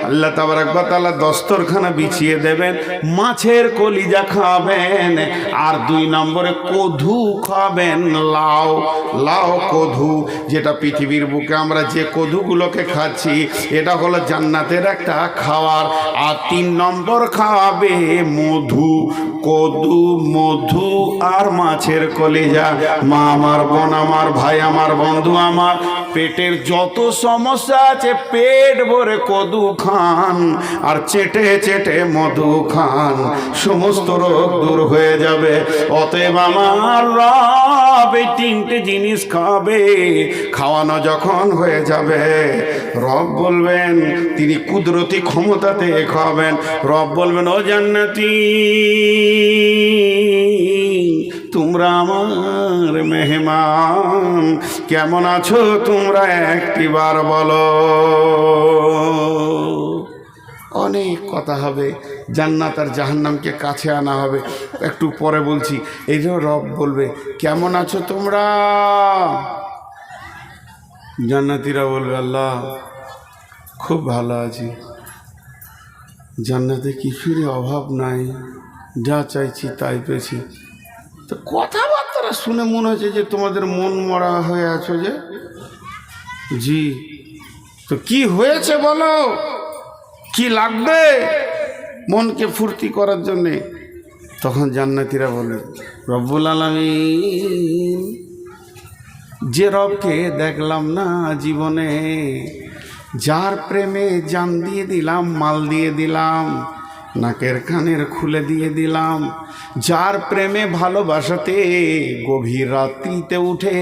আল্লাহ তাবারক ওয়া তাআলা দস্তরখানা বিছিয়ে দেবেন, মাছের কলিজা খাবেন, আর 2 নম্বরে কধু খাবেন। লাউ, লাউ কধু, যেটা পৃথিবীর বুকে আমরা যে কধুগুলোকে খাচ্ছি এটা হলো জান্নাতের একটা খাবার। আর 3 নম্বর খাওয়াবে মধু, কদু, মধু আর মাছের কলিজা। মা আমার, বোন আমার, ভাই আমার, বন্ধু আমার, পেটের যত সমস্যা আছে পেট ভরে কদু খান আর চেটে চেটে মধু খান, সমস্ত রোগ দূর হয়ে যাবে। অতএব আমার রব এই 3টে জিনিস খাবে, খাওয়ানো যখন হয়ে যাবে রব বলবেন, তিনি কুদরতি ক্ষমতাতে খাবেন। রব বলবেন, ও জান্নাতি তোমরা আমার মেহমান, কেমন আছো তোমরা একটিবার বলো। অনেক কথা হবে, জান্নাত আর জাহান্নামকে কাছে আনা হবে, একটু পরে বলছি। এই যে রব বলবে, কেমন আছো তোমরা? জান্নাতীরা বলবে, আল্লাহ খুব ভালো আছি, জান্নাতে কিছুরই অভাব নাই, যা চাইছি তাই পেয়েছি। তো কথাবার্তা শুনে মনে হচ্ছে যে তোমাদের মন মরা হয়ে আছো যে। জি, তো কি হয়েছে বলো, কি লাগবে মনকে ফুর্তি করার জন্যে? তখন জান্নাতীরা বলে, রব্বুল আলামিন, যে রবকে দেখলাম না জীবনে, যার প্রেমে জান দিয়ে দিলাম, মাল দিয়ে দিলাম, নাকের কানের খুলে দিয়ে দিলাম, যার প্রেমে ভালোবাসাতে গভীর রাত্রিতে উঠে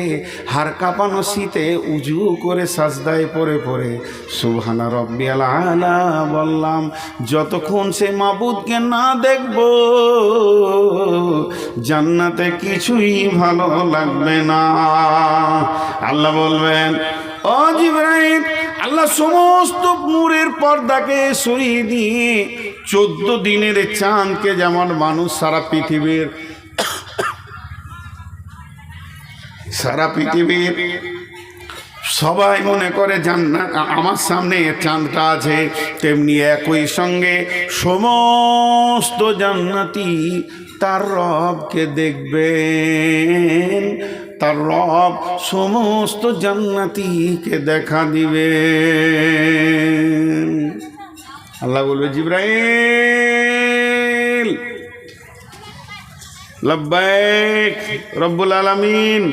হাড় কাঁপানো শীতে উজু করে সাজদায় পড়ে পড়ে সুবহানা রব্বিয়াল আলা বললাম, যতক্ষণ সে মাবুদকে না দেখব জান্নাতে কিছুই ভালো লাগবে না। আল্লাহ বলবেন, ও জিবরাইল, আল্লাহ সমস্ত নূরের পর্দাকে সরিয়ে দিয়ে 14 দিনের চাঁদকে, যেমন মানুষ সারা পৃথিবীর সবাই মনে করে জান্নাত আমার সামনে চাঁদটা আছে, তেমনি একই সঙ্গে সমস্ত জান্নাতি তার রবকে দেখবেন, তার রব সমস্ত জান্নাতীকে দেখা দিবে। আল্লাহ বলবে, জিবরাইল লাব্বাইক রব্বুল আলামিন।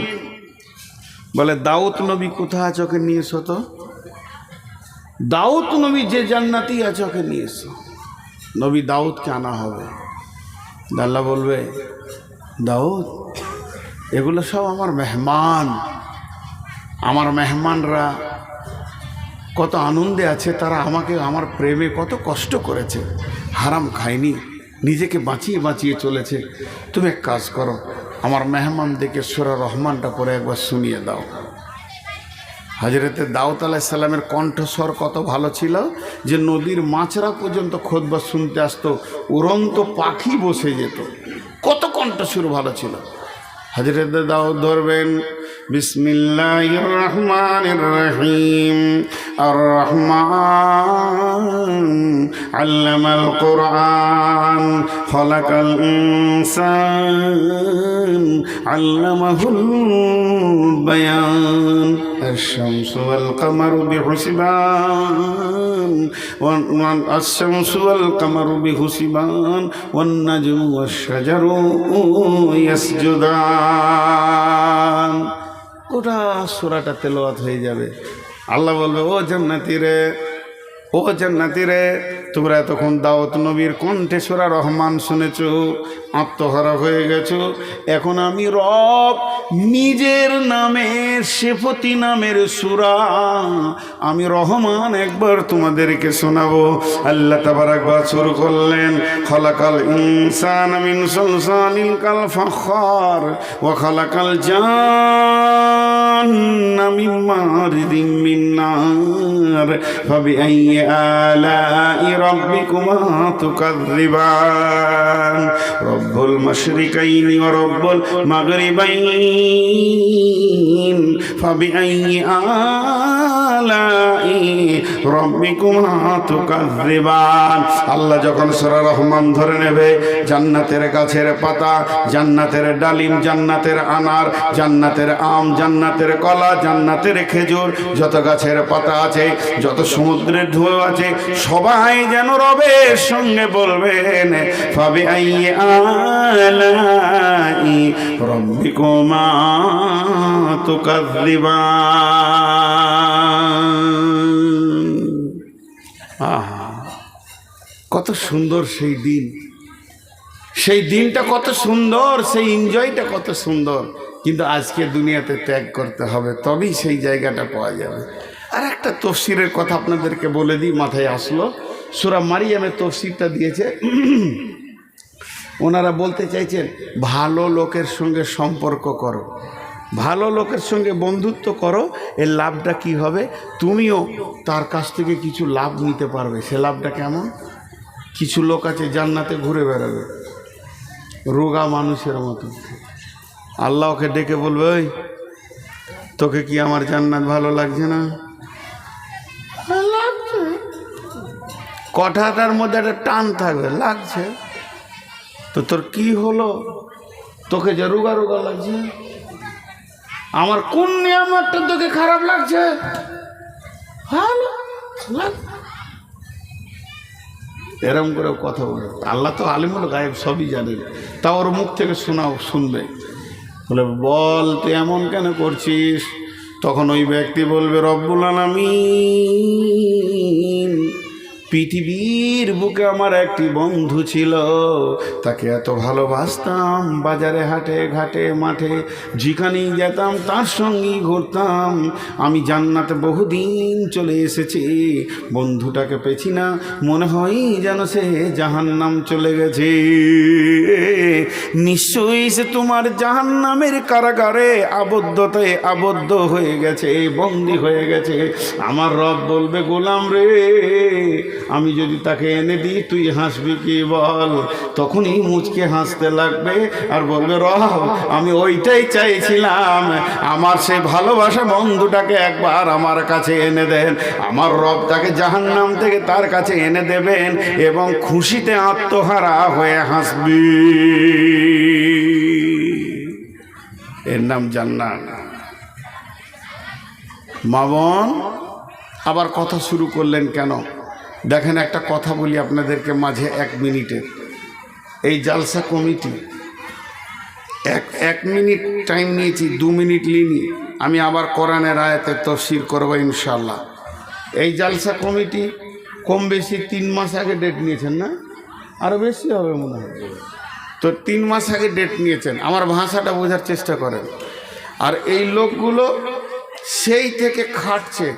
বলে, দাউদ নবী কোথায় আছে, ওকে নিয়ে এসো তো। দাউদ নবী যে জান্নাতি আছে ওকে নিয়ে এসো। নবী দাউদকে আনা হবে। আল্লাহ বলবে, দাউদ, এগুলো সব আমার মেহমান, আমার মেহমানরা কত আনন্দে আছে, তারা আমাকে আমার প্রেমে কত কষ্ট করেছে, হারাম খায়নি, নিজেকে বাঁচিয়ে বাঁচিয়ে চলেছে। তুমি এক কাজ করো, আমার মেহমানদেরকে সূরা রহমানটা পরে একবার শুনিয়ে দাও। হযরতে দাউদ আলাইহিস সালামের কণ্ঠস্বর কত ভালো ছিল যে নদীর মাছরা পর্যন্ত খুতবা শুনতে আসতো, উড়ন্ত পাখি বসে যেত, কত কণ্ঠস্বর ভালো ছিল। হযরত দাউদ ধরবেন, বিসমিল্লাহির রহমানির রহিম, আর রহমান আল্লামাল কুরআন, খলাকাল ইনসান আল্লামাহুল বায়ান, الشمس والقمر بحسبان الشمس والقمر بحسبان والنجم والشجر يسجدان। গোটা সূরাটা তেলাওয়াত হয়ে যাবে। আল্লাহ বলবে, ও জান্নাতি রে, ও জান্নাতি রে, তোমরা এতক্ষণ দাউদ নবীর কণ্ঠে সূরা রহমান শুনেছো, আত্মহারা হয়ে গেছো। এখন আমি রব নিজের নামের, সিফতি নামের সূরা আমি রহমান একবার তোমাদেরকে শোনাবো। আল্লাহ তাবারাক ওয়া তাআলা শুরু করলেন, খলাকাল ইনসানা মিন সালসালিন কাল ফাখার ওয়া খলাকাল জান্না মিন মারিদিন মিন নার ফাবিআইয়ি আলাই রাব্বিকুমা তুকাযযিবান রব্বুল মাশরিকাইনি ওয়া রব্বুল মাগরিবাইনি আলামিন ফাবিআইয়ি আলাই রাব্বিকুমা তুকাযযিবান। আল্লাহ যখন সূরা রহমান ধরে নেবে, জান্নাতের গাছের পাতা, জান্নাতের ডালিম, জান্নাতের আনার, জান্নাতের আম, জান্নাতের কলা, জান্নাতের খেজুর, যত গাছের পাতা আছে, যত সমুদ্রের ঢেউ আছে, সবাই যেন রবের সঙ্গে বলবেন ফাবিআইয়ি আলাই রাব্বিকুমা তুকাযযিবান। আহা, কত সুন্দর সেই দিন, সেই দিনটা কত সুন্দর, সেই এনজয়টা কত সুন্দর। কিন্তু আজকে দুনিয়াতে ত্যাগ করতে হবে, তবেই সেই জায়গাটা পাওয়া যাবে। আর একটা তফসিরের কথা আপনাদেরকে বলে দিই, মাথায় আসলো। সূরা মারিয়ামের তফসিরটা দিয়েছে, ওনারা বলতে চাইছেন ভালো লোকের সঙ্গে সম্পর্ক করো, ভালো লোকের সঙ্গে বন্ধুত্ব করো, এর লাভটা কি হবে, তুমিও তার কাছ থেকে কিছু লাভ নিতে পারবে। সে লাভটা কেমন? কিছু লোক আছে জান্নাতে ঘুরে বেড়াবে রোগা মানুষের মতো, আল্লাহ ওকে ডেকে বলবে, ওই তোকে কি আমার জান্নাত ভালো লাগছে না? লাগছে। কথাটার মধ্যে একটা টান থাকবে, লাগছে। তো তোর কি হলো, তোকে যে রোগা রোগা লাগছে? আমার কোন নিয়ামতটা তোকে খারাপ লাগছে? ভালো লাগছে। এরম করে কথা বলে। আল্লাহ তো আলিমুল গায়েব, সবই জানেন, তা ওর মুখ থেকে শুনবে। বলে, বল তুই এমন কেন করছিস? তখন ওই ব্যক্তি বলবে, রব্বুল আলামিন, পৃথিবীর বুকে আমার একটি বন্ধু ছিল, তাকে এত ভালোবাসতাম, বাজারে হাটে ঘাটে মাঠে যেখানেই যেতাম তার সঙ্গেই ঘুরতাম। আমি জান্নাতে বহুদিন চলে এসেছি, বন্ধুটাকে পেছি না, মনে হয় যেন সে জাহান্নাম চলে গেছে। নিশ্চয়ই সে তোমার জাহান্নামের কারাগারে আবদ্ধতায় আবদ্ধ হয়ে গেছে, বন্দী হয়ে গেছে। আমার রব বলবে, গোলাম রে, আমি যদি তাকে এনে দিই তুই হাসবি কি বল? তখনই মুচকে হাসতে লাগবে আর বলবে, রব আমি ওইটাই চাইছিলাম, আমার সে ভালোবাসা বন্ধুটাকে একবার আমার কাছে এনে দেন। আমার রব তাকে জাহান্নাম থেকে তার কাছে এনে দেবেন এবং খুশিতে আত্মহারা হয়ে হাসবি। এর নাম জান্নাত। মা বোন আবার কথা শুরু করলেন কেন? দেখেন, একটা কথা বলি আপনাদেরকে মাঝে 1 মিনিটের। এই জালসা কমিটি এক মিনিট টাইম নিয়েছি, 2 মিনিট লিনি। আমি আবার কোরআনের আয়াতের তাফসীর করবো ইনশাআল্লাহ। এই জালসা কমিটি কম বেশি 3 মাস আগে ডেট নিয়েছেন, না আরও বেশি হবে মনে হয়। তো 3 মাস আগে ডেট নিয়েছেন, আমার ভাষাটা বোঝার চেষ্টা করেন। আর এই লোকগুলো সেই থেকে খাটছে।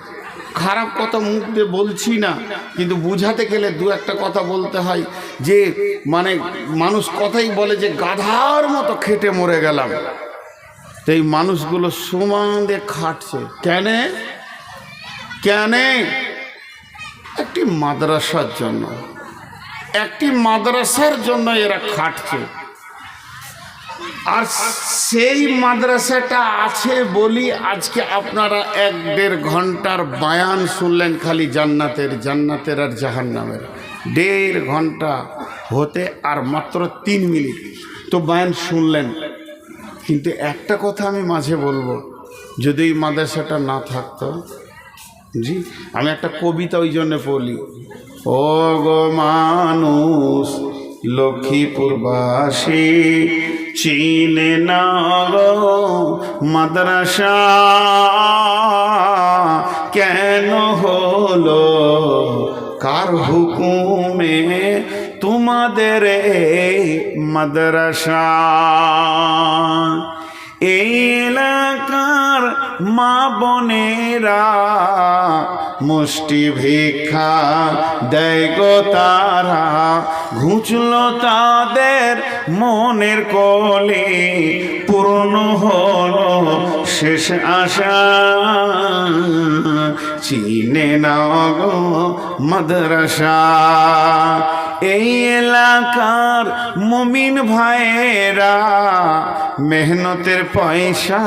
খারাপ কথা মুখ দিয়ে বলছি না, কিন্তু বুঝাতে গেলে 2-1টা কথা বলতে হয়। যে মানে মানুষ কথাই বলে যে গাধার মতো খেটে মরে গেলাম। তো এই মানুষগুলো সমানে খাটছে কেন? একটি মাদ্রাসার জন্য, একটি মাদ্রাসার জন্য এরা খাটছে। আর সেই মাদ্রাসাটা আছে বলি আজকে আপনারা 1-1.5 ঘন্টার বায়ান শুনলেন, খালি জান্নাতের আর জাহান্নামের। 1.5 ঘন্টা হতে আর মাত্র 3 মিনিট তো বায়ান শুনলেন। কিন্তু একটা কথা আমি মাঝে বলবো, যদি এই মাদ্রাসাটা না থাকতো, জি আমি একটা কবিতা ওই জন্য পড়ি, ও গো মানুষ লক্ষ্মীপুরবাসী চিনে না গো মাদ্রাসা, কেন হলো কার হুকুমে তোমাদের মাদ্রাসা? এই এলাকার মা বোনেরা মুষ্টি ভিক্ষা দেয় গো তারা, ঘুচল তাদের মনের কলে, পূর্ণ হলো শেষ আশা, চিনে নাও গো মাদ্রাসা। এই এলাকার মুমিন ভাইয়েরা মেহনতের পয়সা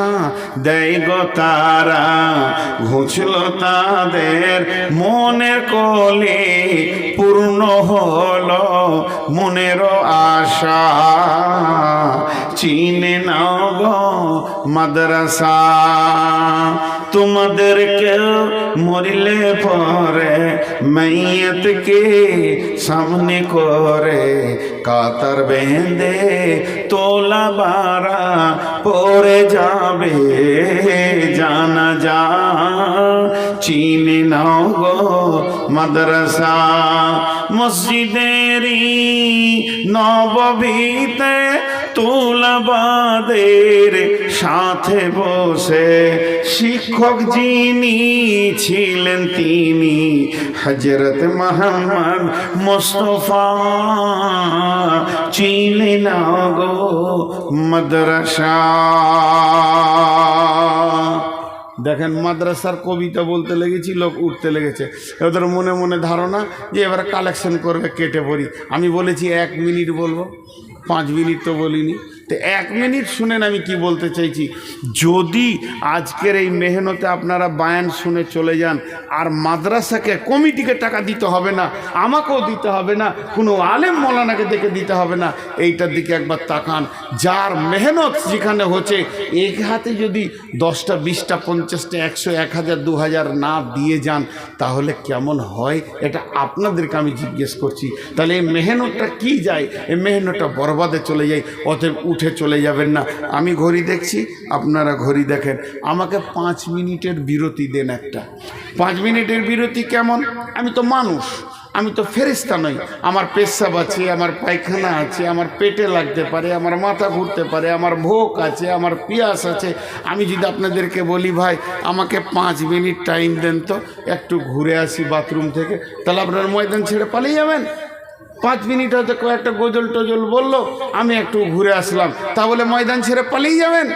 দেয় গো তারা, ঘুচল তাদের মনের কলি, পূর্ণ হলো মনের আশা। চিনে নাও গো মাদ্রাসা। তোমাদের কেউ মরিলে পরে মাইয়াতকে সামনে করে কাতার বেঁধে তোলা বারা পড়ে যাবে জানাজা। চিনে নাও গো মাদ্রাসা। মসজিদেরই নববীতে তোলাবাদের সাথে বসে শিক্ষক যিনি ছিলেন তিনি হযরত মুহাম্মদ মুস্তাফা। চিনে নাও গো মাদ্রাসা। দেখেন মাদ্রাসার কবিতা বলতে লেগেছি, লোক উঠতে লেগেছে। ওদের মনে মনে ধারণা যে এবার কালেকশন করবে, কেটে পড়ি। আমি বলেছি 1 মিনিট বলবো, 5 মিনিট তো বলিনি। তো 1 মিনিট শুনেন আমি কি বলতে চাইছি। যদি আজকের এই মেহনতে আপনারা বায়ান শুনে চলে যান, আর মাদ্রাসাকে কমিটিকে টাকা দিতে হবে না, আমাকেও দিতে হবে না, কোনো আলেম মৌলানাকে দেখে দিতে হবে না, এইটার দিকে একবার তাকান। যার মেহনত যেখানে হচ্ছে, এক হাতে যদি 10টা 20টা 50টা 100 1000 2000 না দিয়ে যান, তাহলে কেমন হয় এটা আপনাদেরকে আমি জিজ্ঞেস করছি। তাহলে এই মেহনতটা কি যায়? এই মেহনতটা বরবাদে চলে যায়। অতএব উঠে চলে যাবেন না। আমি ঘড়ি দেখছি, আপনারা ঘড়ি দেখেন। আমাকে 5 মিনিটের বিরতি দেন একটা। 5 মিনিটের বিরতি কেমন? আমি তো মানুষ, আমি তো ফেরেশতা নই। আমার পেশাব আছে, আমার পায়খানা আছে, আমার পেটে লাগতে পারে, আমার মাথা ঘুরতে পারে, আমার ভোক আছে, আমার পিয়াস আছে। আমি যদি আপনাদেরকে বলি ভাই আমাকে 5 মিনিট টাইম দেন তো, একটু ঘুরে আসি বাথরুম থেকে, তাহলে আপনার ময়দান ছেড়ে পালিয়ে যাবেন? 5 মিনিট হয়তো কয়েকটা গজল টজল বললো, আমি একটু ঘুরে আসলাম, তা বলে ময়দান ছেড়ে পালিয়ে যাবেন?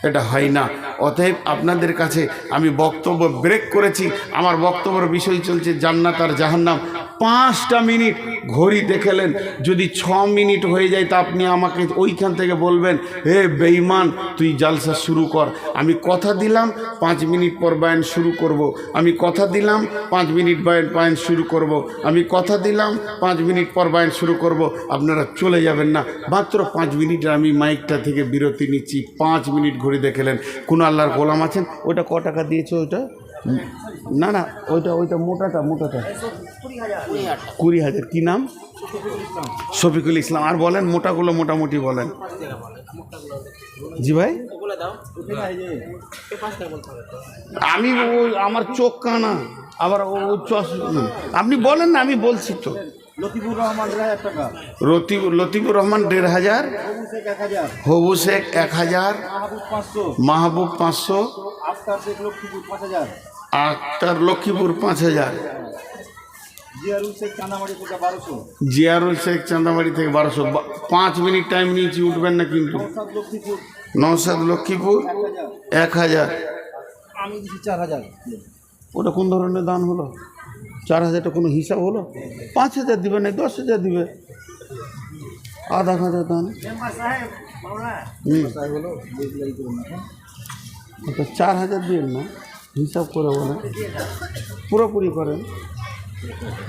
এটা হয় না। অতএব আপনাদের কাছে আমি বক্তব্য ব্রেক করেছি। আমার বক্তব্যের বিষয় চলছে জান্নাত আর জাহান্নাম। 5টা মিনিট ঘড়ি দেখেলেন, যদি 6 মিনিট হয়ে যায় তা আপনি আমাকে ওইখান থেকে বলবেন, হে বেঈমান তুই জালসা শুরু কর। আমি কথা দিলাম 5 মিনিট পর বয়ান শুরু করব। আমি কথা দিলাম 5 মিনিট বয়ান শুরু করব। আমি কথা দিলাম 5 মিনিট পর বয়ান শুরু করব। আপনারা চলে যাবেন না। মাত্র 5 মিনিট আমি মাইকটা থেকে বিরতি নিচ্ছি। 5 মিনিট ঘড়ি দেখেলেন। কোন আল্লাহর গোলাম আছেন? ওইটা ক টাকা দিয়েছে? ওইটা না না, ওইটা মোটাটা 20,000। কি নাম? শফিকুল ইসলাম। আর বলেন মোটাগুলো মোটামুটি বলেন। জি ভাই, আমি আমার চোখ কানা, আবার আপনি বলেন না, আমি বলছি তো। লতিফুর রহমান 1,500, হবু শেখ 1,000, মাহবুব 500, আক্তার লক্ষ্মীপুর 5,000, জিয়ারুল শেখ চাঁদামারি থেকে 1200। 5 মিনিট টাইম নিয়েছি, উঠবেন না কিন্তু। নওশাদ লক্ষ্মীপুর 1,000। ওটা কোন ধরনের দান হলো? 4,000টা কোনো হিসাব হলো? 5,000 দিবে না, 10,000 দিবে, 1,000 দান। 4,000 দিন না, হিসাব করে বলেন, পুরোপুরি করেন,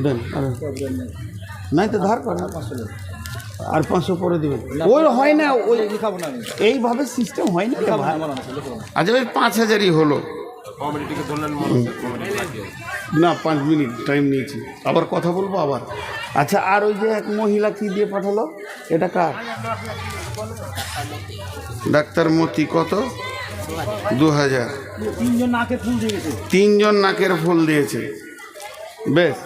দেন। নাই তো ধার করেন, আর 500 পরে দেবেন। ওই হয় না, ওই এইভাবে সিস্টেম হয় না। আচ্ছা ওই 5,000ই হলো না। 5 মিনিট টাইম নিয়েছি, আবার কথা বলবো আবার। আচ্ছা, আর ওই যে এক মহিলা কি দিয়ে পাঠালো, এটা কার? ডাক্তার মতি। কত? 2,000। 3জন নাকের ফুল দিয়েছে। বেশ,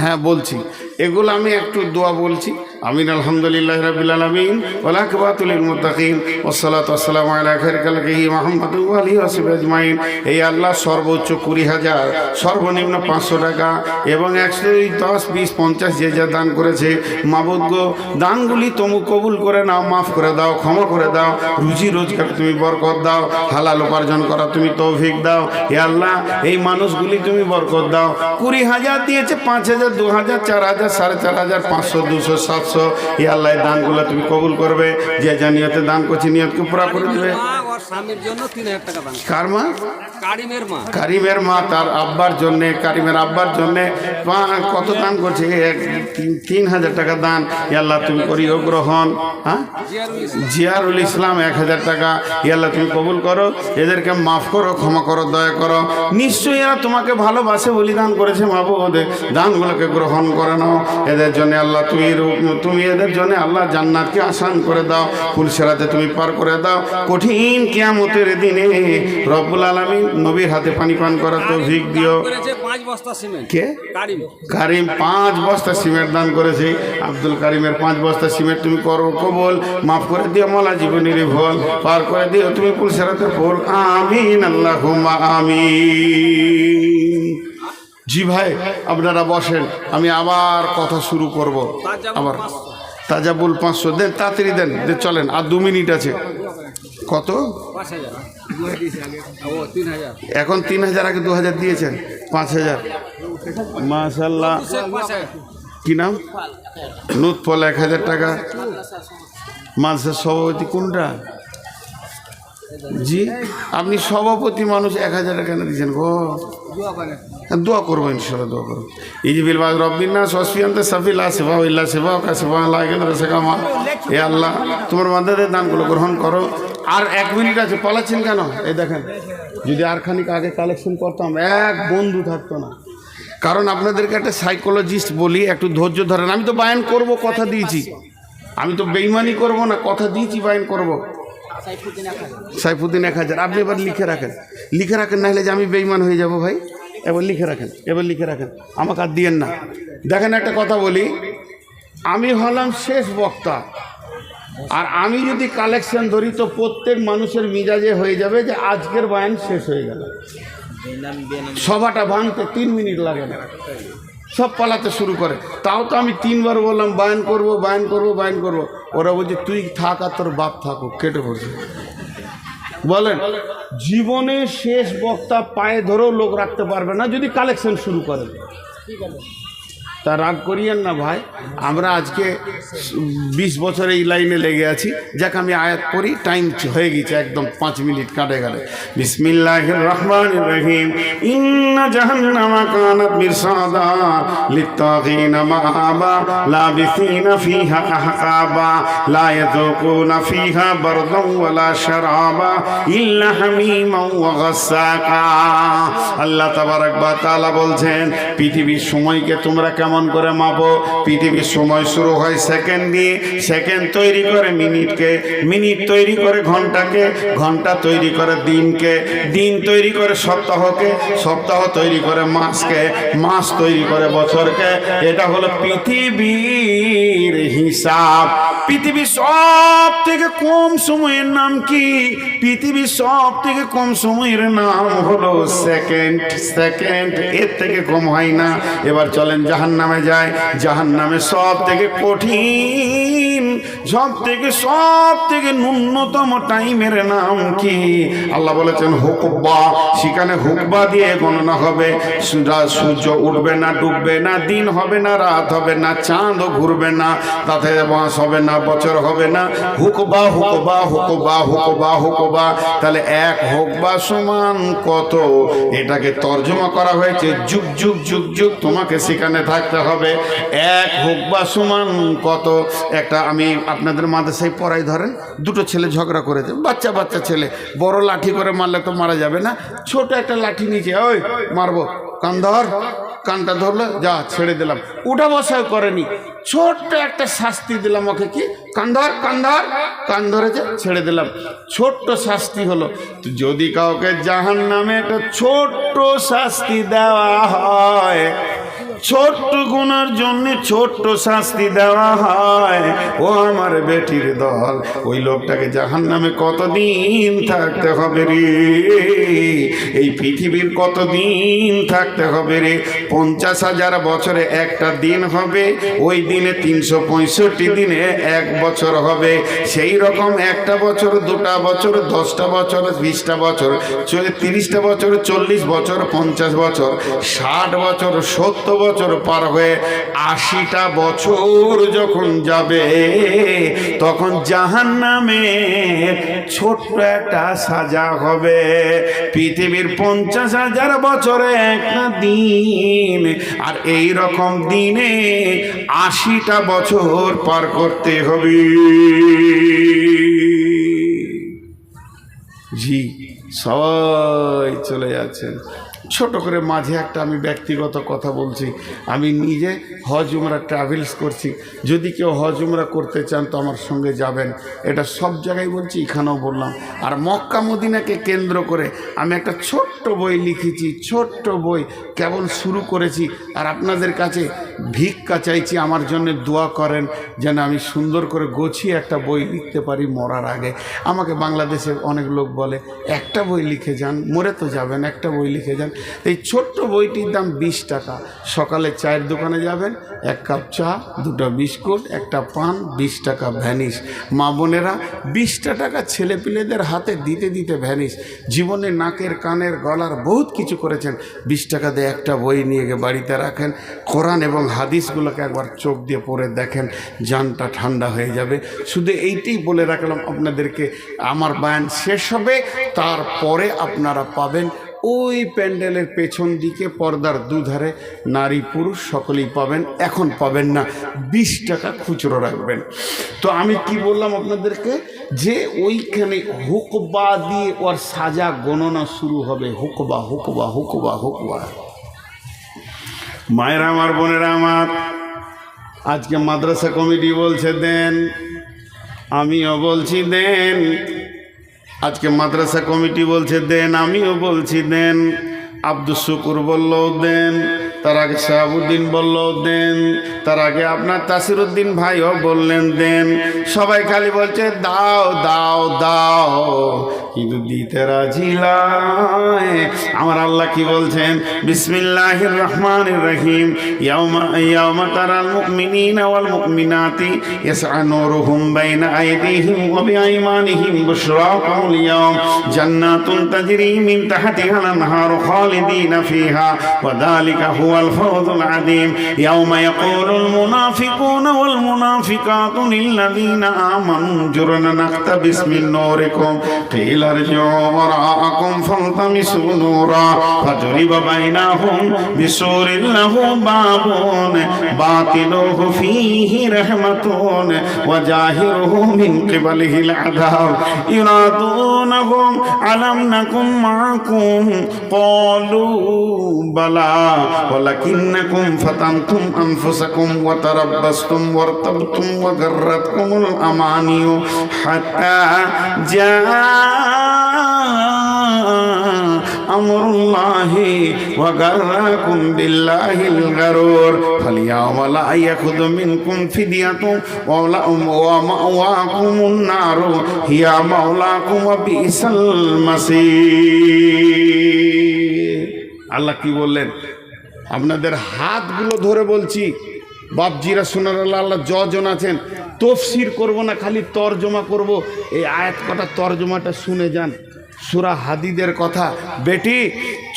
হ্যাঁ বলছি। এগুলো আমি একটু দোয়া বলছি। আমিন। আলহামদুলিল্লাহ রাব্বিল আলামিন ওয়া আকিবাতুল লিল মুত্তাকিন ওয়াসসালাতু ওয়াসসালামু আলা খায়রি খালকিহি মুহাম্মাদিন ওয়া আলিহি ওয়া সাহবিহি আজমাইন। এই আল্লাহ সর্বোচ্চ 20,000, সর্বনিম্ন 500 টাকা এবং 100, 10, 20, 50 যে যা দান করেছে, মাবুদ গো দানগুলি তুমি কবুল করে নাও, মাফ করে দাও, ক্ষমা করে দাও, রুজি রোজগার তুমি বরকত দাও, হালাল উপার্জন করা তুমি তৌফিক দাও। হে আল্লাহ এই মানুষগুলি তুমি বরকত দাও। 20,000 দিয়েছে, 5,000, 2,000, 4,000, 4,500, 500, 200, 700। হে আল্লাহ এই দানগুলো তুমি কবুল করবে। যে যা নিয়তে দান করছে নিয়তকে পুরা করে দেবে। স্বামীর জন্য 3,000 টাকা দান। কার মা? কারিমের মা। কারিমের মা তার আব্বার জন্য, কারিমের আব্বার জন্য কত দান করছে? 3,000 টাকা দান। হে আল্লাহ তুমি করিও গ্রহণ। হ্যাঁ, জিয়ারুল ইসলাম 1,000 টাকা। হে আল্লাহ তুমি কবুল করো, এদেরকে মাফ করো, ক্ষমা করো, দয়া করো। নিশ্চয়ই এরা তোমাকে ভালোবাসে বলি দান করেছে। মাবুদ দানগুলোকে গ্রহণ করে নাও। এদের জন্য আল্লাহ তুমি এদের জন্য আল্লাহ জান্নাতকে আসান করে দাও, ফুলসেরাতে তুমি পার করে দাও। কঠিন কিয়ামতের দিনে রব্বুল আলামিন নবীর হাতে পানি পান করার তৌফিক দিও। 5 বস্তা সিমেন্ট। কে? কারিম 5 বস্তা সিমেন্ট দান করেছে। আব্দুল কারিমের 5 বস্তা সিমেন্ট তুমি করো কবুল, মাফ করে দিও, মলা জীবনের ভুল পার করে দিও তুমি ফুলসেরাতে ফুল। আমিন আল্লাহুম্মা আমিন। জি ভাই আপনারা বসেন, আমি আবার কথা শুরু করব। আবার তাজাবুল 500 দেন, তাড়াতাড়ি দেন, চলেন আর 2 মিনিট আছে। কত? 5,000। এখন 3,000, আগে 2,000 দিয়েছেন, 5,000। মাশাআল্লাহ। কি নাম? নুৎফল 1,000 টাকা। মাদ্রাসার সভাপতি কোনটা? জি আপনি সভাপতি মানুষ, 1,000 টাকা কেন দিয়েছেন গো? দোয়া করবো ইনশাল্লাহ, দোয়া করবো। ইজিবিল বাজ রব্বিনা সসফিয়ান্তে সাফিলা সেবা ইল্লা সেবা কা সেবা লাগেন রসেকামা। এ আল্লাহ তোমার বান্দাদের দানগুলো গ্রহণ করো। আর 1 মিনিট আছে, পালাচ্ছেন কেন? এই দেখেন, যদি আর খানিক আগে কালেকশন করতাম এক বন্ধু থাকতো না। কারণ আপনাদেরকে একটা সাইকোলজিস্ট বলি, একটু ধৈর্য ধরেন। আমি তো বায়ান করব, কথা দিয়েছি। আমি তো বেইমানি করব না, কথা দিয়েছি বায়ান করব। সাইফুদ্দিন 1,000। আপনি এবার লিখে রাখেন, লিখে রাখেন, না হলে যে আমি বেইমান হয়ে যাব ভাই। এবার লিখে রাখেন, এবার লিখে রাখেন, আমাকে আর দিয়েন না। দেখেন একটা কথা বলি, আমি হলাম শেষ বক্তা, আর আমি যদি কালেকশন ধরি তো প্রত্যেক মানুষের মিজাজে হয়ে যাবে যে আজকের বায়ান শেষ হয়ে গেল। সভাটা ভাঙতে 3 মিনিট লাগে না, সব পালাতে শুরু করে। তাও তো আমি 3 বার বললাম বায়ান করব, বায়ান করব, বায়ান করব। ওরা বলছে তুই থাক আর তোর বাপ থাকুক, কেটে পড়ছে। বলেন জীবনে শেষ বক্তা পায়ে ধরেও লোক রাখতে পারবে না যদি কালেকশন শুরু করেন। তা রাগ করিয়েন না ভাই, আমরা আজকে 20 বছর এই লাইনে লেগে আছি। যাক আমি আয়াত পড়ি, টাইম হয়ে গেছে একদম, 5 মিনিট কাটে গেলে। বিসমিল্লাহির রহমানির রহিম। ইন্না জাহান্নামা কানাত মিরসাদা লিত্তাগিনা মাআবা লাবিসিনা ফিহা আহকাবা লা ইয়াযুকুনা ফিহা বারদান ওয়ালা শারাবা ইল্লা হামিমান ওয়া গাসসাকা। আল্লাহ তাবারক ওয়া তাআলা বলছেন পৃথিবীর সময়কে তোমরা কেমন করে মাপো? পৃথিবীর সময় শুরু হয় সেকেন্ড দিয়ে, সেকেন্ড তৈরি করে মিনিটকে, মিনিট তৈরি করে ঘন্টাকে, ঘন্টা তৈরি করে দিনকে, দিন তৈরি করে সপ্তাহকে, সপ্তাহ তৈরি করে মাসকে, মাস তৈরি করে বছরকে। এটা হলো পৃথিবীর হিসাব। পৃথিবীর সব থেকে কম সময়ের নাম কি? পৃথিবীর সব থেকে কম সময়ের নাম হলো সেকেন্ড। সেকেন্ড, এর থেকে কম হয় না। এবার চলেন জাহান্নামে যায়। জাহান্নামে সব থেকে কঠিন, সব থেকে ন্যূনতম টাইমের নাম কি? আল্লাহ বলেছেন হুকবা। সেখানে হুকবা দিয়ে গণনা হবে। সূর্য উঠবে না, ডুববে না, দিন হবে না, রাত হবে না, চাঁদও ঘুরবে না, তাতে মাস হবে না, বছর হবে না। হুকবা হুকবা হুকবা হুকবা হুকবা। তাহলে 1 হুকবা সমান কত? এটাকে তর্জমা করা হয়েছে যুগ যুগ যুগ যুগ তোমাকে সেখানে থাকতে হবে। 1 হুকবা সমান কত? একটা আমি আপনাদের মাদ্রাসায় পড়াই, ধরেন 2টো ছেলে ঝগড়া করেছে, বাচ্চা বাচ্চা ছেলে। বড় লাঠি করে মারলে তো মারা যাবে না, ছোট একটা লাঠি নিচে, ওই মারবো, কান ধর, কানটা ধরলো, যা ছেড়ে দিলাম। উঠা বসাও করেনি, ছোট্ট একটা শাস্তি দিলাম ওকে। কি? কান ধর, কান ধর, কান ধরেছে, ছেড়ে দিলাম, ছোট্ট শাস্তি হলো। যদি কাউকে জাহান্নামে একটা ছোট্ট শাস্তি দেওয়া হয়, ছোট্ট গুনার জন্য ছোট্ট শাস্তি দেওয়া হয়। ও আমার বেটির দল, ওই লোকটাকে জাহান্নামে কতদিন থাকতে হবে রে? এই পৃথিবীর কতদিন থাকতে হবে রে? 50,000 বছরে একটা দিন হবে, ওই দিনে 365 দিনে 1 বছর হবে। সেই রকম একটা বছর, 2টা বছর, 10টা বছর, 20টা বছর, 30টা বছর, 40 বছর, 50 বছর, 60 বছর, 70 বছর পার হয়ে 80টা বছর যখন যাবে, তখন জাহান্নামে ছোট্ট একটা সাজা হবে। পৃথিবীর 50,000 বছরে একটা দিন, আর এই রকম দিনে 80টা বছর পার করতে হবে। জি, সবাই চলে যাচ্ছেন। ছোট করে মাঝে একটা আমি ব্যক্তিগত কথা বলছি। আমি নিজে হজ উমরা ট্রাভেলস করছি। যদি কেউ হজ উমরা করতে চান তো আমার সঙ্গে যাবেন। এটা সব জায়গায় বলছি, এখানেও বললাম। আর মক্কা মদিনাকে কেন্দ্র করে আমি একটা ছোট্ট বই লিখেছি, ছোট্ট বই, কেবল শুরু করেছি। আর আপনাদের কাছে ভিক্ষা চাইছি, আমার জন্য দোয়া করেন যেন আমি সুন্দর করে গুছিয়ে একটা বই লিখতে পারি মরার আগে। আমাকে বাংলাদেশের অনেক লোক বলে, একটা বই লিখে যান, মরে তো যাবেন, একটা বই লিখে যান। এই ছোট্ট বইটির দাম 20 টাকা। সকালে চায়ের দোকানে যাবেন, 1 কাপ চা, 2টা বিস্কুট, একটা পান, 20 টাকা ভ্যানিশ। মা বোনেরা 20টা টাকা ছেলেপিলেদের হাতে দিতে দিতে ভ্যানিশ। জীবনে নাকের, কানের, গলার বহুত কিছু করেছেন। 20 টাকা দিয়ে একটা বই নিয়ে গিয়ে বাড়িতে রাখেন। কোরআন এবং হাদিসগুলোকে একবার চোখ দিয়ে পড়ে দেখেন, জানটা ঠান্ডা হয়ে যাবে। শুধু এইটাই বলে রাখলাম আপনাদেরকে। আমার বয়ান শেষ হবে, তারপরে আপনারা পাবেন ওই প্যান্ডেলের পেছন দিকে পর্দার দুধারে নারী পুরুষ সকলেই পাবেন। এখন পাবেন না, 20 টাকা খুচরো রাখবেন। তো আমি কি বললাম আপনাদেরকে, যে ওইখানে হুকবা দিয়ে ওর সাজা গণনা শুরু হবে। হুকবা হুকবা হুকবা হুকবা। মায়েরা আমার, বোনেরা আমার, আজকে মাদ্রাসা কমিটি বলছে দেন, আমিও বলছি দেন। আজকে মাদ্রাসা কমিটি বলছে দেন, আমিও বলছি দেন। আব্দুল শুকুর বললো দেন, তার আগে শাহাবুদ্দিন বললো দেন, তার আগে আপনার তাসিরুদ্দিন ভাইও বললেন দেন। সবাই খালি বলছে দাও দাও দাও, কিন্তু দিতে রাজি নয়। আমার আল্লাহ কি বলছেন? বিসমিল্লাহির রহমানির রহিম। ইয়াওমা তারাল মুমিনিনা ওয়াল মুমিনাতি ইয়াসআ নূরুহুম বাইনা আইদিহিম ওয়া বিআইমানিহিম বুশরাকুমুল ইয়াওম জান্নাতুন তাজরি মিন তাহতিহাল আনহারু খালিদিনা ফিহা ওয়া যালিকা হুয়াল ফাওজুল আযীম। ইয়াওমা ইয়াকুলুল মুনাফিকুনা ওয়াল মুনাফিকাতু লিল্লাযীনা আমানু জুরনা নাক্তাবিস মিন নূরিকুম قيل ارجعوا وراءكم فالتمسوا نورا فضرب بينهم بسور له باب باطنه فيه رحمة وظاهره من قبله العذاب ينادونهم ألم نكن معكم قالوا بلى ولكنكم فتنتم أنفسكم وتربصتم وارتبتم وغرتكم الأماني حتى جاء আমরুল্লাহি ওয়া গাররাকুম বিল্লাহিল গারুর ফালিয়াওমা লা ইয়াখুযু মিনকুম ফিদিয়াতুন ওয়া মাওয়াকুমুন নারু হিয়া মাওলাকুম ওয়া বিসাল মাসীর। আল্লাহ কি বললেন? আপনাদের হাতগুলো ধরে বলছি, বাপজিরা শোনার আল্লাহ যজন আছেন। তফসির করব না, খালি তর্জমা করব। এই আয়াত কটা তর্জমাটা শুনে যান। সূরা হাদিদের কথা। বেটি,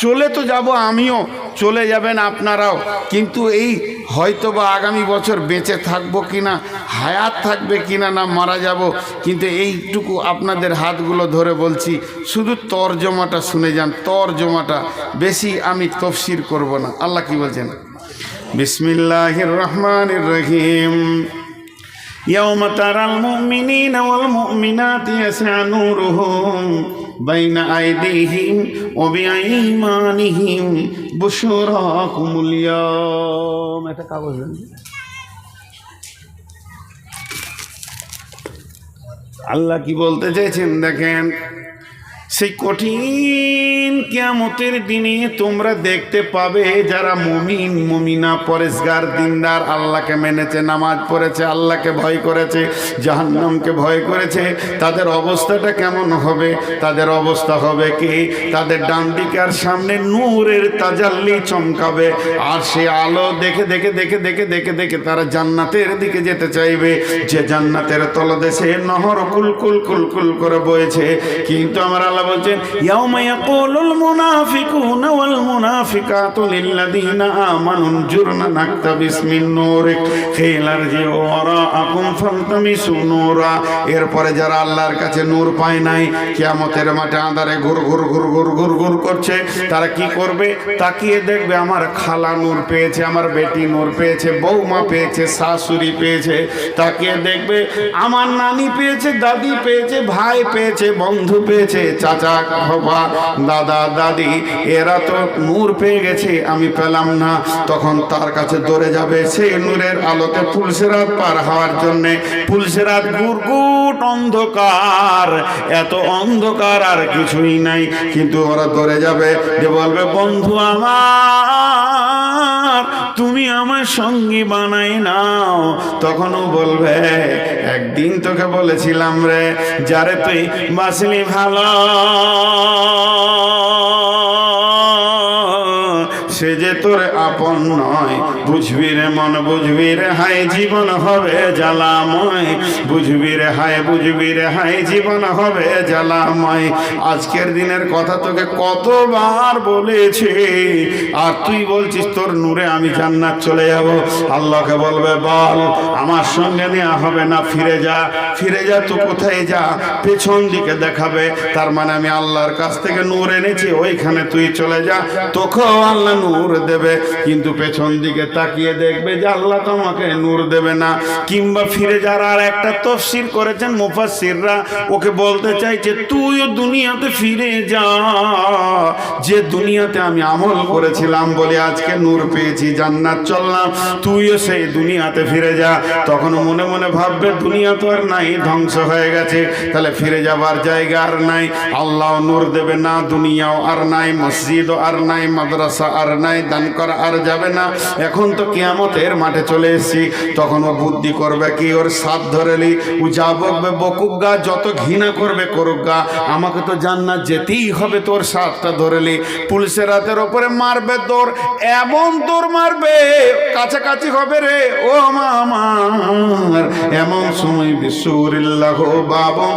চলে তো যাব, আমিও চলে যাবেন আপনারাও, কিন্তু এই হয়তোবা আগামী বছর বেঁচে থাকবো কিনা, হায়াত থাকবে কিনা, না মারা যাব, কিন্তু এইটুকু আপনাদের হাতগুলো ধরে বলছি, শুধু তর্জমাটা শুনে যান। তর্জমাটা, বেশি আমি তফসির করব না। আল্লাহ কি বলছেন? বিসমিল্লাহির রহমানির রহিম। يوم ترى المؤمنين والمؤمنات يسعى نورهم بين أيديهم وبأيمانهم بشراكم اليوم। এটা কাগজ আল্লাহ কি বলতে চাইছেন দেখেন। সেই কঠিন কিয়ামতের দিনে তোমরা দেখতে পাবে যারা মুমিন মুমিনা পরেশগার দিনদার আল্লাহকে মেনেছে, নামাজ পড়েছে, আল্লাহকে ভয় করেছে, জাহান্নামকে ভয় করেছে, তাদের অবস্থাটা কেমন হবে? তাদের অবস্থা হবে কি, তাদের ডান দিকে আর সামনে নূরের তাজাল্লি চমকাবে, আর সে আলো দেখে দেখে দেখে দেখে দেখে দেখে তারা জান্নাতের দিকে যেতে চাইবে, যে জান্নাতের তলদেশে নহর কুলকুল কুলকুল করে বইছে। কিন্তু আমার আল্লাহ বলছেন, ইয়াউমা ইয়াকুলুল মুনাফিকুনা ওয়াল মুনাফিকাতু লিল্লাযিনা আমানু জুরনা নাকতাবিস মিন নূরিক কিলা রজিউ ওয়ারাআকুম ফালতামিসু নূরা। এরপরে যারা আল্লাহর কাছে নূর পায় নাই, কিয়ামতের মাঠে আঁধারে ঘুর ঘুর ঘুর ঘুর ঘুর ঘুর করছে, তারা কি করবে? তাকিয়ে দেখবে আমার খালা নূর পেয়েছে, আমার বেটি নূর পেয়েছে, বৌমা পেয়েছে, শাশুড়ি পেয়েছে। তাকিয়ে দেখবে আমার নানি পেয়েছে, দাদি পেয়েছে, ভাই পেয়েছে, বন্ধু পেয়েছে, চাচা বাবা দাদা দাদি, এরা তো নূর পেয়ে গেছে, আমি পেলাম না। তখন তার কাছে দৌড়ে যাবে সেই নূরের আলোতে পুলসিরাত পার হওয়ার জন্যে। পুলসিরাত গুড়গুট অন্ধকার, এত অন্ধকার আর কিছুই নাই, কিন্তু ওরা দৌড়ে যাবে, যে বলবে বন্ধু আমার তুমি আমার সঙ্গী বানাই নাও। তখনও বলবে একদিন তোকে বলেছিলাম রে, যারে তুই বাসলি ভালো, সে যে তোর আপন নয়। বুঝবি রে মন, বুঝবি রে হাই জীবন হবে জ্বালাময়, বুঝবি রে হাই, বুঝবি রে হাই জীবন হবে জ্বালাময়। আজকের দিনের কথা তোকে কতবার বলেছি, আর তুই বলছিস তোর নূরে আমি জান্নাত চলে যাব। আল্লাহকে বলবে বল আমার সঙ্গে নেওয়া হবে না, ফিরে যা, ফিরে যা। তুই কোথায় যা? পেছন দিকে দেখাবে, তার মানে আমি আল্লাহর কাছ থেকে নূর এনেছি, ওইখানে তুই চলে যা, তোকেও আল্লাহ নূর দেবে। কিন্তু পেছন দিকে তাকিয়ে দেখবে যে আল্লাহ তোমাকে নূর দেবে না। কিংবা ফিরে যারা আর একটা তাফসীর করেছেন মুফাসসিররা, ওকে বলতে চাইছে তুইও দুনিয়াতে ফিরে যা, যে দুনিয়াতে আমি আমল করেছিলাম বলে আজকে নূর পেয়েছি, জান্নাত চললাম, তুইও সেই দুনিয়াতে ফিরে যা। তখন মনে মনে ভাববে দুনিয়া তো আর নাই, ধ্বংস হয়ে গেছে, তাহলে ফিরে যাবার জায়গা আর নাই, আল্লাহ নূর দেবে না, দুনিয়াও আর নাই, মসজিদও আর নাই, মাদ্রাসা আর নাই, দান করা আর যাবে না। এখন তো কিয়ামতের মাঠে চলে এসেছি। তখন ও বুদ্ধি করবে কি, ওর সাথ ধরেলি ও যা বকবে বকুক গা, যত ঘৃণা করবে করুক গা, আমাকে তো জান্নাত যেতেই হবে। তোর সাথটা ধরেলি পুলিশের রাতের ওপরে মারবে দৌড়, এমন দৌড় মারবে কাছাকাছি হবে রে ও আমার, এমন সময় বিসুরিল্লাহ বাবু,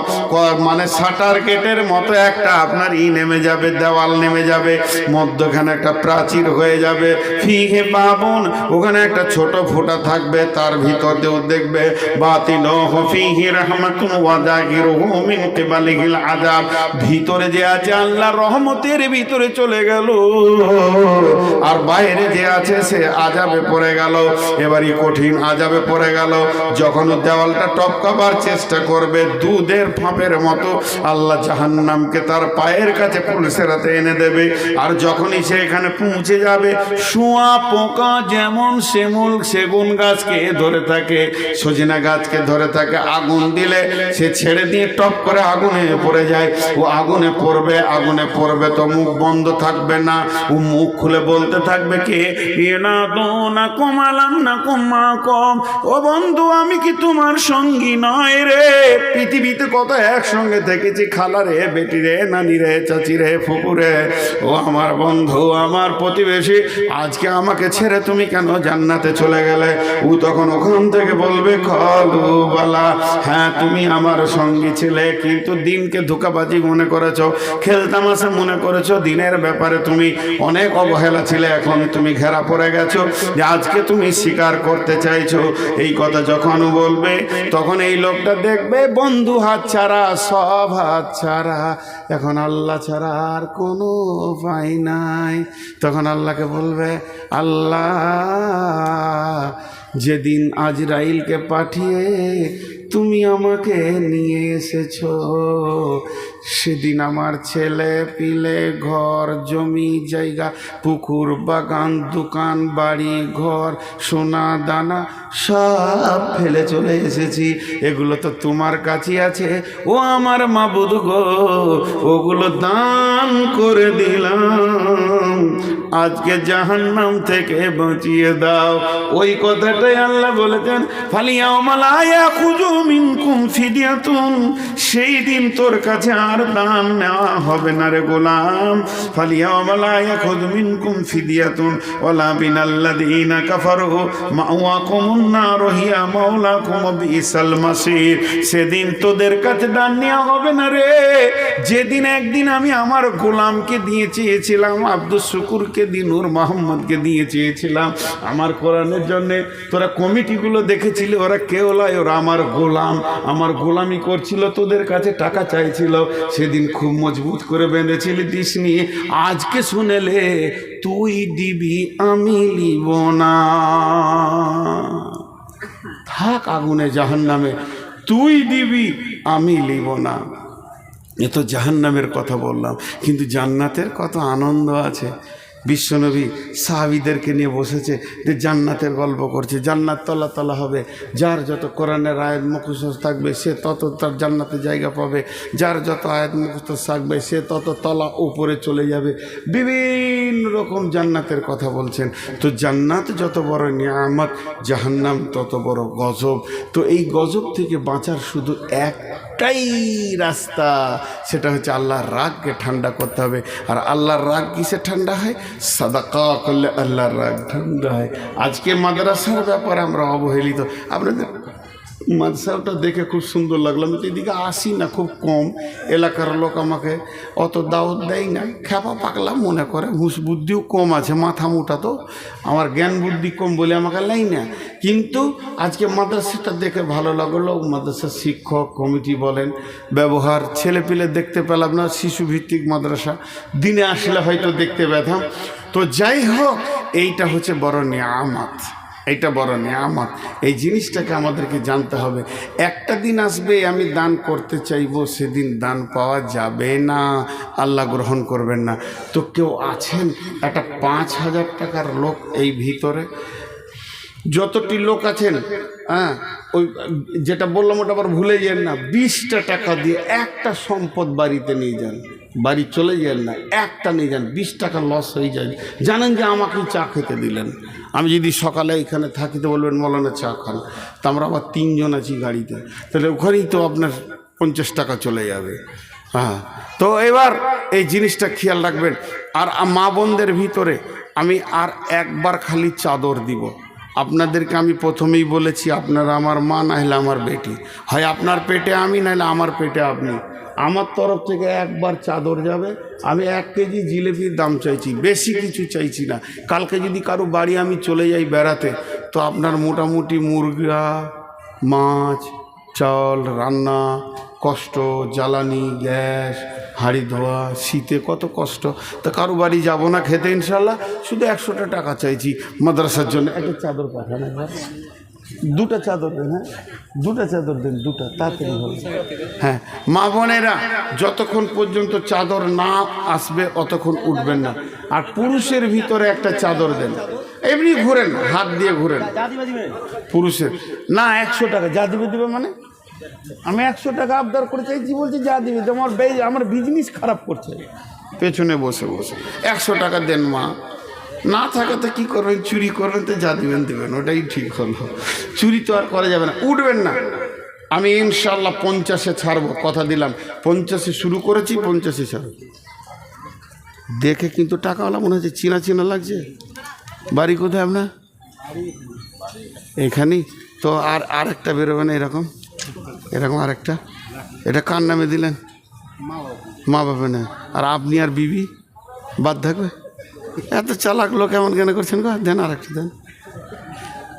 মানে শাটার গেটের মতো একটা আপনার নেমে যাবে, দেওয়াল নেমে যাবে, মধ্যখানে একটা প্রাচীর হয়ে যাবে, ফিহে বাবুন, ওখানে একটা ছোট ফোঁটা থাকবে, তার ভিতর দিয়েও দেখবে বাতিনহু ফিহি রাহমাতুন ওয়া যাকিরুহু মিন কিবালিহিল আযাব, ভিতরে যে আছে আল্লাহর রহমতের ভিতরে চলে গেল, আর বাইরে যে আছে সে আযাবে পড়ে গেল। এবারই কঠিন আযাবে পড়ে গেল। যখন দেওয়ালটা টপকাবার চেষ্টা করবে, দুধের ফাঁপের মতো আল্লাহ জাহান্নামকে তার পায়ের কাছে পুলিশের হাতে এনে দেবে। আর যখনই সে এখানে পৌঁছে যাবে, শুয়া পোকা যেমন সেগুন গাছকে ধরে থাকে, সজিনা গাছকে ধরে থাকে, আগুন দিলে সে ছেড়ে দিয়ে টপ করে আগুনে পড়ে যায়। ও আগুনে পড়বে, আগুনে পড়বে তো মুখ বন্ধ থাকবে না, ও মুখ খুলে বলতে থাকবে কে না তো না কমালাম না কমা কম, ও বন্ধু আমি কি তোমার সঙ্গী নয় রে? পৃথিবীতে কত একসঙ্গে থেকেছি, খালা রে, বেটি রে, নানি রে, চাচি রে, ফুপু রে, ও আমার বন্ধু, আমার প্রতিবেশী, আজকে আমাকে ছেড়ে তুমি কেন জান্নাতে চলে গেলে? ও তখন ওখান থেকে বলবে খলু বালা, হ্যাঁ তুমি আমার সঙ্গী ছিলে, কিন্তু দিনকে ধোঁকাবাজি মনে করেছো, খেলতামাশা মনে করেছো, দিনের ব্যাপারে তুমি অনেক অবহেলা ছিলে, এখন তুমি ঘেরা পড়ে গেছো, যে আজকে তুমি স্বীকার করতে চাইছো। এই কথা যখন বলবে, তখন এই লোকটা দেখবে বন্ধু হাত ছাড়া, সব হাত ছাড়া, এখন আল্লাহ ছাড়া আর কোনো উপায় নাই। তখন আল্লাহকে বলবে, আল্লাহ যেদিন আজরাইলকে পাঠিয়ে তুমি আমাকে নিয়ে এসেছো, সেদিন আমার ছেলে পিলে, ঘর জমি জায়গা, পুকুর বাগান, দোকান বাড়ি ঘর, সোনা দানা সব ফেলে চলে এসেছি, এগুলো তো তোমার কাছে আছে ও আমার মাবুদ গো, ওগুলো দান করে দিলাম, আজকে জাহান্নাম থেকে বাঁচিয়ে দাও। ওই কথাটাই আল্লাহ বলেছেন, ফালিয়াউমা লা ইয়াখুযু মিনকুম ফিদিয়াতুন, সেই দিন তোর কাছে আর দান নেওয়া হবে না রে গোলাম। ফালিয়াউমা লা ইয়াখুযু মিনকুম ফিদিয়াতুন ওয়ালা বিনাল্লাযীনা কাফারু মাওয়াকুমুন নার হিয়া মাওলাকুম বিসাল মাসির। সেদিন তোদের কাছে দান নেওয়া হবে না রে, যেদিন একদিন আমি আমার গোলামকে দিয়ে চেয়েছিলাম, আব্দুল শুকুরকে দিয়ে, নূর মোহাম্মদকে দিয়ে চেয়েছিলাম আমার কোরআনের জন্যে। তোরা কমিটিগুলো দেখেছিলি, ওরা কেউ নয়, ওরা আমার গোলাম, আমার গোলামি করছিল, তোদের কাছে টাকা চাইছিল, সেদিন খুব মজবুত করে বেঁধেছিলি, দিস নিয়ে। আজকে শুনেলে তুই দিবি আমি লিব না, থাক আগুনে জাহান্নামে, তুই দিবি আমি লিব না। এ তো জাহান্নামের কথা বললাম, কিন্তু জান্নাতের কত আনন্দ আছে। বিশ্বনবী সাহাবীদেরকে নিয়ে বসেছে, যে জান্নাতের গল্প করছে, জান্নাত তলা তলা হবে, যার যত কোরআনের আয়াত মুখস্থ থাকবে সে তত তার জান্নাতে জায়গা পাবে, যার যত আয়াত মুখস্থ থাকবে সে তত তলা উপরে চলে যাবে, বিভিন্ন রকম জান্নাতের কথা বলছেন। তো জান্নাত যত বড় নিয়ামত, জাহান্নাম তত বড় গজব। তো এই গজব থেকে বাঁচার শুধু একটাই রাস্তা, সেটা হচ্ছে আল্লাহর রাগকে ঠান্ডা করতে হবে। আর আল্লাহর রাগ কিসে ঠান্ডা হয়? সাদাকা করলে আল্লাহর রাগ ঠান্ডা হয়। আজকে মাদ্রাসার ব্যাপারে আমরা অবহেলিত। আপনাদের মাদ্রাসাটা দেখে খুব সুন্দর লাগলো, আমি তো এদিকে আসি না, খুব কম, এলাকার লোক আমাকে অত দাওয়াত দেয় না, খ্যাপা পাকলা মনে করে, হুঁশ বুদ্ধিও কম আছে, মাথা মোটা, তো আমার জ্ঞান বুদ্ধি কম বলে আমাকে লাই না। কিন্তু আজকে মাদ্রাসাটা দেখে ভালো লাগলো, মাদ্রাসার শিক্ষক কমিটি বলেন, ব্যবহার, ছেলেপিলে দেখতে পেলাম না, শিশুভিত্তিক মাদ্রাসা, দিনে আসলে হয়তো দেখতে পেতাম। তো যাই হোক, এইটা হচ্ছে বড় নিয়ামত, এইটা বড় নিয়ামত। এই জিনিসটাকে আমাদেরকে জানতে হবে। একটা দিন আসবে আমি দান করতে চাইবো, সেদিন দান পাওয়া যাবে না, আল্লাহ গ্রহণ করবেন না। তো কেউ আছেন একটা 5,000 টাকার লোক এই ভিতরে? যতটি লোক আছেন, হ্যাঁ, ওই যেটা বললাম ওটা আবার ভুলে যান না, 20টা টাকা দিয়ে একটা সম্পদ বাড়িতে নিয়ে যান, বাড়ি চলে যান না, একটা নিয়ে যান, 20 টাকা লস হয়ে যায়। জানেন যে আমাকে চা খেতে দিলেন, আমি যদি সকালে এখানে থাকি তো বলবেন মৌলানা চা খান, তা আমরা আবার 3 জন আছি গাড়িতে, তাহলে ওখানেই তো আপনার 50 টাকা চলে যাবে। হ্যাঁ, তো এবার এই জিনিসটা খেয়াল রাখবেন। আর মা বোনদের ভিতরে আমি আর একবার খালি চাদর দিব। আপনাদেরকে আমি প্রথমেই বলেছি, আপনারা আমার মা, না হলে আমার বেটি, হয় আপনার পেটে আমি, নাহলে আমার পেটে আপনি। আমার তরফ থেকে একবার চাদর যাবে। আমি 1 কেজি জিলেপির দাম চাইছি, বেশি কিছু চাইছি না। কালকে যদি কারো বাড়ি আমি চলে যাই বেড়াতে, তো আপনার মোটামুটি মুরগা, মাছ, চাল, রান্না, কষ্ট, জ্বালানি, গ্যাস, হাঁড়ি ধোয়া, শীতে কত কষ্ট। তা কারো বাড়ি যাবো না খেতে ইনশাল্লাহ, শুধু 100টা টাকা চাইছি মাদ্রাসার জন্য। একটা চাদর পাঠান, একবার 2টা চাদর দেন, হ্যাঁ 2টা চাদর দেন, 2টা, তাড়াতাড়ি হবে। হ্যাঁ, মা বোনেরা যতক্ষণ পর্যন্ত চাদর না আসবে অতক্ষণ উঠবেন না। আর পুরুষের ভিতরে একটা চাদর দেন, এমনি ঘুরেন, হাত দিয়ে ঘুরেন। পুরুষের না 100 টাকা যা দিবে মানে আমি 100 টাকা আবদার করে চাইছি, বলছি যা দিবে, আমার বিজনেস খারাপ করছে, পেছনে বসে বসে 100 টাকা দেন মা। না থাকে তো কী করবেন, চুরি করবেন, তো যা দিবেন দেবেন, ওটাই ঠিক হলো। চুরি তো আর করা যাবে না, উঠবেন না। আমি ইনশাল্লাহ 50-এ ছাড়বো, কথা দিলাম। 50-এ শুরু করেছি, 50-এ ছাড়ব। দেখে কিন্তু টাকাওয়ালা মনে হচ্ছে, চেনা চেনা লাগছে। বাড়ি কোথায় আপনার? এখানেই তো। আর একটা বেরোবে না এরকম, এরকম আরেকটা? এটা কার নামে দিলেন? মা বাবা না। আর আপনি আর বিবি বাদ থাকবে? এত চালাক লোক এমন কেন করছেন গো? দেন আরেকটা দেন।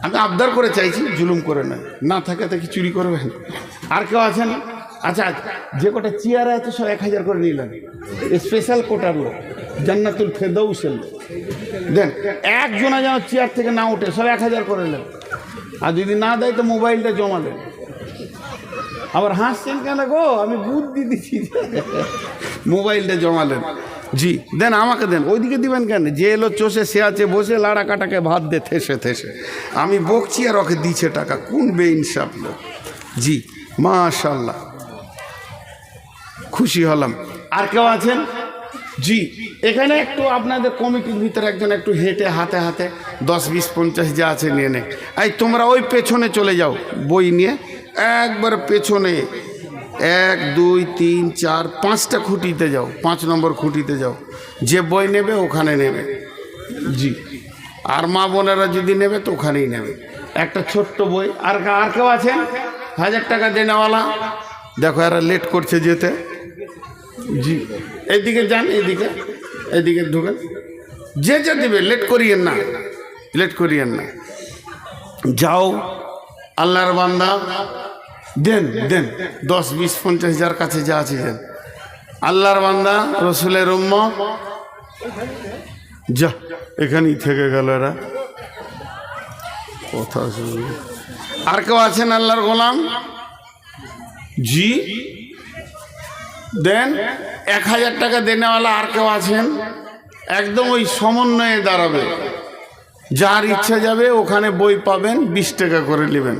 আমি আবদার করে চাইছি, জুলুম করে নয়। না থাকে তো কি চুরি করবেন? আর কেউ আছেন? আচ্ছা, যে কটা চেয়ার আছে সব 1000 করে নিলেন, স্পেশাল কোটার লোক, জান্নাতুল ফেরদৌসের লোক। দেন, একজনা যেন চেয়ার থেকে না উঠে, সব 1000 করে নেন। আর যদি না দেয় তো মোবাইলটা জমা দেন। আবার হাসছেন কেন গো? আমি বুদ্ধি দিচ্ছি, মোবাইলটা জমা দেন। জি দেন, আমাকে দেন। ওইদিকে দিবেন কেন? যে এলো চষে সে আছে বসে লাড়া কাটাকে ভাত দে থেসে থেসে। আমি বকছি আর ওকে দিচ্ছে টাকা। কোন বেইনসাফ লোক। জি মাশাল্লাহ, খুশি হলাম। আর কেউ আছেন? জি এখানে একটু আপনাদের কমিটির ভিতরে একজন একটু হেঁটে হাতে হাতে 10, 20, 50 যা আছে নিয়ে নে। এই তোমরা ওই পেছনে চলে যাও, বই নিয়ে একবার পেছনে 1, 2, 3, 4, 5টা খুঁটিতে যাও, 5 নম্বর খুঁটিতে যাও। যে বই নেবে ওখানে নেবে। জি আর মা বোনেরা যদি নেবে তো ওখানেই নেবে। একটা ছোট্ট বই। আর কেউ আছেন 1000 টাকা দেনেওয়ালা? দেখো এরা লেট করছে যেতে। জি এইদিকে যান, এইদিকে ঢুকেন। যে যে দেবে লেট করিয়েন না, লেট করিয়েন না। যাও আল্লাহর বান্দা, দেন দেন 10, 20, 50 যার কাছে যা আছে দেন। আল্লাহর বান্দা রসুলের উম্মত, যা এখানেই থেকে গেল এরা কথা। আর কেউ আছেন আল্লাহর গোলাম? জি দেন। 1000 টাকা দেনেওয়ালা আর কেউ আছেন? একদম ওই সমন্বয়ে দাঁড়াবে, যার ইচ্ছা যাবে ওখানে বই পাবেন, 20 টাকা করে নেবেন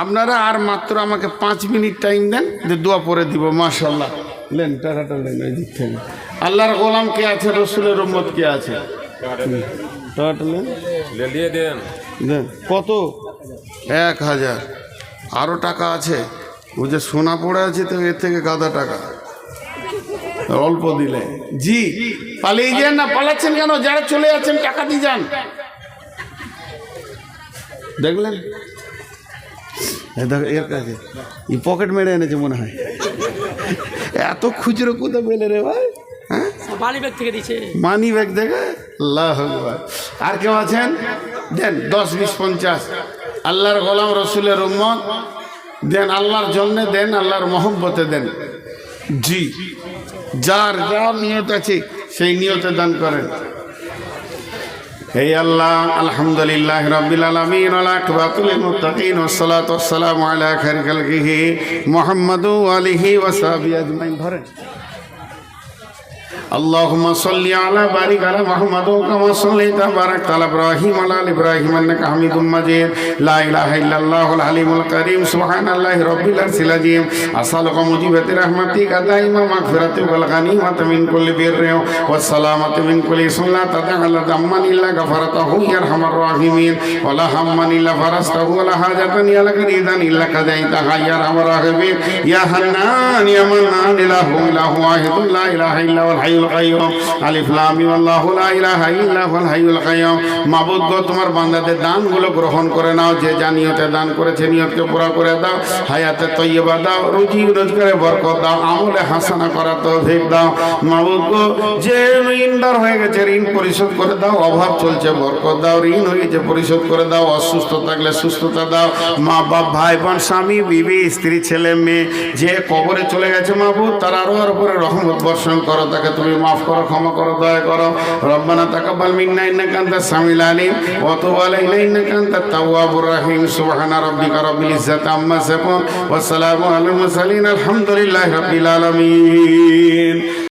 আপনারা। আর মাত্র আমাকে 5 মিনিট টাইম দেন, যে দোয়া পরে দিব। মাশাল্লাহ, লেন টাকাটা লেন ওই দিক থেকে। আল্লাহর গোলাম কে আছে? রসুলের উম্মত কে আছে? টাকাটা লেন, দিয়ে দেন। দেন। কত? 1000। আরও টাকা আছে, ও যে সোনা পড়ে আছে তো এর থেকে গাদা টাকা অল্প দিলে। জি পালিয়ে যান না, পালাচ্ছেন কেন? যারা চলে যাচ্ছেন টাকা দিয়ে যান। দেখলেন এর কাছে এই পকেট মেরে এনেছে মনে হয়। এত খুচরো কোথাও পেলে রে ভাই? হ্যাঁ মানি ব্যাগ থেকে দিচ্ছে। মানি ব্যাগ দেখে। আল্লাহু আকবার। আর কেউ আছেন? দেন 10, 20, 50। আল্লাহর গোলাম রসুলের উম্মত দেন, আল্লাহর জন্যে দেন, আল্লাহর মহব্বতে দেন। জি যার যা নিয়ত আছে সেই নিয়তে দান করেন। হে আল্লাহ, আলহামদুলিল্লাহ রাব্বিল আলামিন ওয়া আকিবাতুল মুত্তাকিন ওয়াস সালাতু ওয়াস সালামু আলা খায়রি খালকিহি মুহাম্মাদু ওয়া আলিহি ওয়া সাহবিহি আজমাইন। ধরেন। اللهم صل على بارك على محمد كما صليت وباركت على ابراهيم وعلى ال ابراهيم انك حميد مجيد. لا اله الا الله العليم الكريم سبحان الله رب العرش العظيم. اسالك موجبات رحمتك دائما مغفرتك والغنيمه من كل بر والسلامه من كل سنه تدعى ذما الا غفرته يا ارحم الراحمين. ولا هم الا فرجته ولا حاجه يا لك ريدا الا قضيتها يا ارحم الراحمين. يا حنان يا منان اله واحد لا اله الا هو الحي القيوم. الف لام ميم الله لا اله الا هو الحي القيوم. মাবুদ গো, তোমার বান্দাদের দানগুলো গ্রহণ করে নাও। যে জানিয়তে দান করেছে নিয়তকে পুরা করে দাও। হায়াতে তৈয়বা দাও, রুজি রোজগারে বরকত দাও, আমলে হাসানা করার তৌফিক দাও। মাবুদ গো, যে ঋণদার হয়ে গেছে ঋণ পরিশোধ করে দাও। অভাব চলছে বরকত দাও। ঋণ হয়ে গেছে পরিশোধ করে দাও। অসুস্থ থাকলে সুস্থতা দাও। মা বাপ, ভাই বোন, স্বামী বিবি, স্ত্রী, ছেলে মেয়ে যে কবরে চলে গেছে মাবুদ, তার আরো উপরে রহমত বর্ষণ করো। তাকে তুমি মাফ করো, ক্ষমা করো, দয়া করো। রব্বানা তাকাব্বাল মিন্না ইন্নাকা আনতাস সামিউল আলিম ওয়া তুব আলাইনা ইন্নাকা আনতাত তাওয়াবুর রাহিম। সুবহানা রাব্বিকা রাব্বিল ইজ্জাতি আম্মা ইয়াসিফুন ওয়া সালামু আলাল মুরসালিন আলহামদুলিল্লাহি রাব্বিল আলামিন।